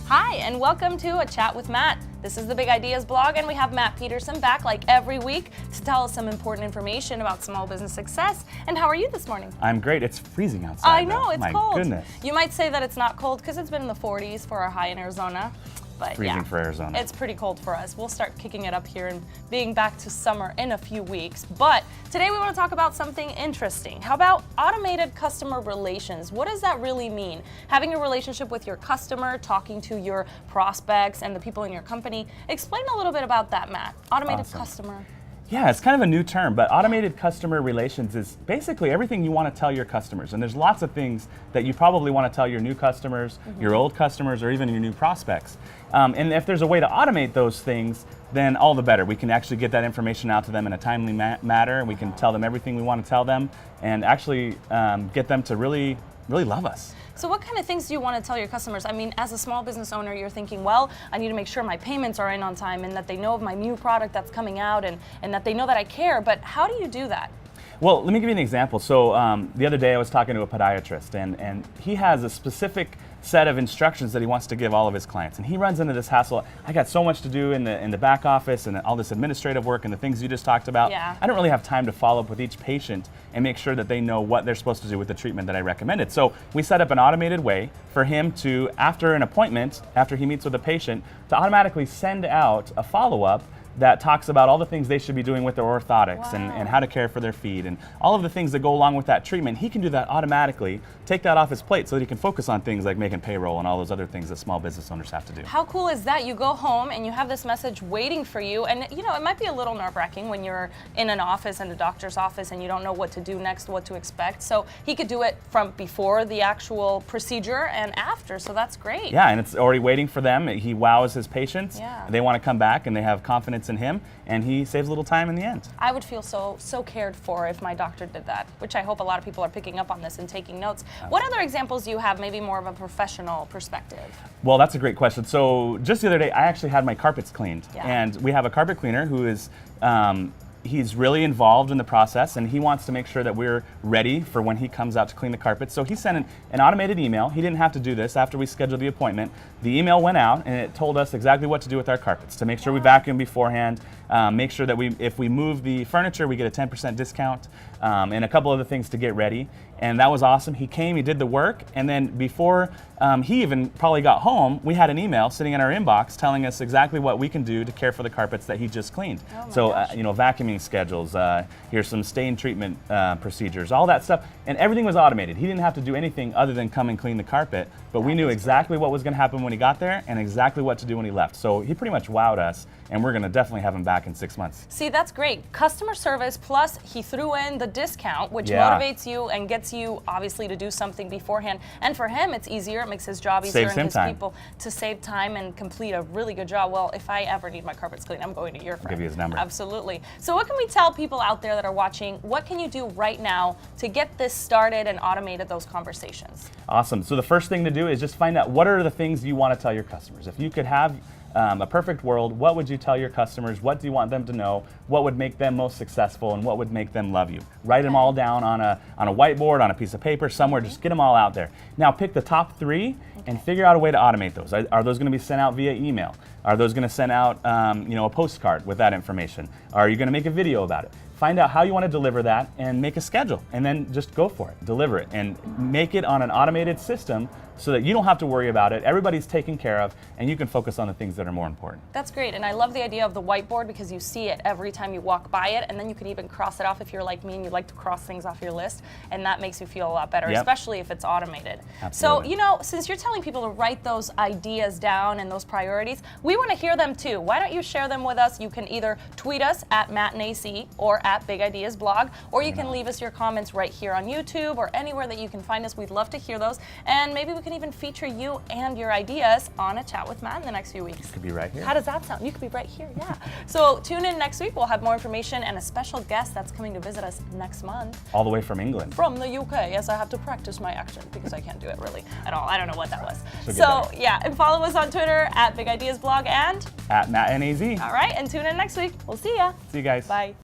Hi, and welcome to A Chat with Matt. This is the Big Ideas blog, and we have Matt Peterson back like every week to tell us some important information about small business success. And how are you this morning? I'm great. It's freezing outside. I know, it's My cold. Goodness. You might say that it's not cold because it's been in the 40s for our high in Arizona. But Freezing for Arizona. It's pretty cold for us. We'll start kicking it up here and being back to summer in a few weeks. But today we want to talk about something interesting. How about automated customer relations? What does that really mean? Having a relationship with your customer, talking to your prospects and the people in your company. Explain a little bit about that, Matt. Automated customer. Yeah, it's kind of a new term, but automated customer relations is basically everything you want to tell your customers. And there's lots of things that you probably want to tell your new customers, your old customers, or even your new prospects. And if there's a way to automate those things, then all the better. We can actually get that information out to them in a timely manner. We can tell them everything we want to tell them and actually get them to really love us. So what kind of things do you want to tell your customers? I mean, as a small business owner, you're thinking, well, I need to make sure my payments are in on time and that they know of my new product that's coming out and that they know that I care. But how do you do that? Well, let me give you an example. So the other day I was talking to a podiatrist, and he has a specific set of instructions that he wants to give all of his clients. And he runs into this hassle. I got so much to do in the back office and all this administrative work and the things you just talked about. Yeah. I don't really have time to follow up with each patient and make sure that they know what they're supposed to do with the treatment that I recommended. So we set up an automated way for him to, after an appointment, after he meets with a patient, to automatically send out a follow-up that talks about all the things they should be doing with their orthotics and how to care for their feet and all of the things that go along with that treatment. He can do that automatically, take that off his plate so that he can focus on things like making payroll and all those other things that small business owners have to do. How cool is that? You go home and you have this message waiting for you, and you know, it might be a little nerve-wracking when you're in an office, in a doctor's office, and you don't know what to do next, what to expect. So he could do it from before the actual procedure and after, so that's great. Yeah, and it's already waiting for them. He wows his patients. Yeah. They want to come back and they have confidence in him, and he saves a little time in the end. I would feel so cared for if my doctor did that, which I hope a lot of people are picking up on this and taking notes. What other examples do you have, maybe more of a professional perspective? Well, that's a great question. So just the other day, I actually had my carpets cleaned. Yeah. And we have a carpet cleaner who is, he's really involved in the process, and he wants to make sure that we're ready for when he comes out to clean the carpet. So he sent an automated email. He didn't have to do this after we scheduled the appointment. The email went out, and it told us exactly what to do with our carpets, to make sure we vacuum beforehand, make sure that if we move the furniture, we get a 10% discount, and a couple other things to get ready. And that was awesome. He came, he did the work, and then before he even probably got home, we had an email sitting in our inbox telling us exactly what we can do to care for the carpets that he just cleaned. Oh my gosh. You know, vacuuming schedules, here's some stain treatment procedures, all that stuff, and everything was automated. He didn't have to do anything other than come and clean the carpet, but we knew exactly what was going to happen when he got there and exactly what to do when he left. So he pretty much wowed us, and we're going to definitely have him back in 6 months. See, that's great. Customer service, plus he threw in the discount, which motivates you and gets you obviously to do something beforehand. And for him, it's easier. It makes his job easier Saves and him his time. people to save time and complete a really good job. Well, if I ever need my carpets cleaned, I'm going to your friend. Give you his number. Absolutely. So what can we tell people out there that are watching? What can you do right now to get this started and automated those conversations? Awesome. So the first thing to do is just find out what are the things you want to tell your customers. If you could have a perfect world, what would you tell your customers? What do you want them to know? What would make them most successful, and what would make them love you? Write them all down on a whiteboard, on a piece of paper, somewhere. Just get them all out there. Now pick the top 3 and figure out a way to automate those. Are those going to be sent out via email? Are those going to send out a postcard with that information? Are you going to make a video about it? Find out how you want to deliver that and make a schedule, and then just go for it. Deliver it and make it on an automated system so that you don't have to worry about it. Everybody's taken care of, and you can focus on the things that are more important. That's great, and I love the idea of the whiteboard because you see it every time you walk by it, and then you can even cross it off if you're like me and you like to cross things off your list, and that makes you feel a lot better, especially if it's automated. Absolutely. So, you know, since you're telling people to write those ideas down and those priorities, we want to hear them too. Why don't you share them with us? You can either tweet us at Matt and AC or at Big Ideas Blog, or you can leave us your comments right here on YouTube or anywhere that you can find us. We'd love to hear those, and maybe we can even feature you and your ideas on A Chat with Matt in the next few weeks. Could be right here. How does that sound? You could be right here, yeah. So tune in next week. We'll have more information and a special guest that's coming to visit us next month. All the way from England. From the UK. Yes, I have to practice my accent because I can't do it really at all. I don't know what that was. She'll get So better. yeah, and follow us on Twitter at Big Ideas Blog and At Matt and AZ. all right, and tune in next week. We'll see ya. See you guys. Bye.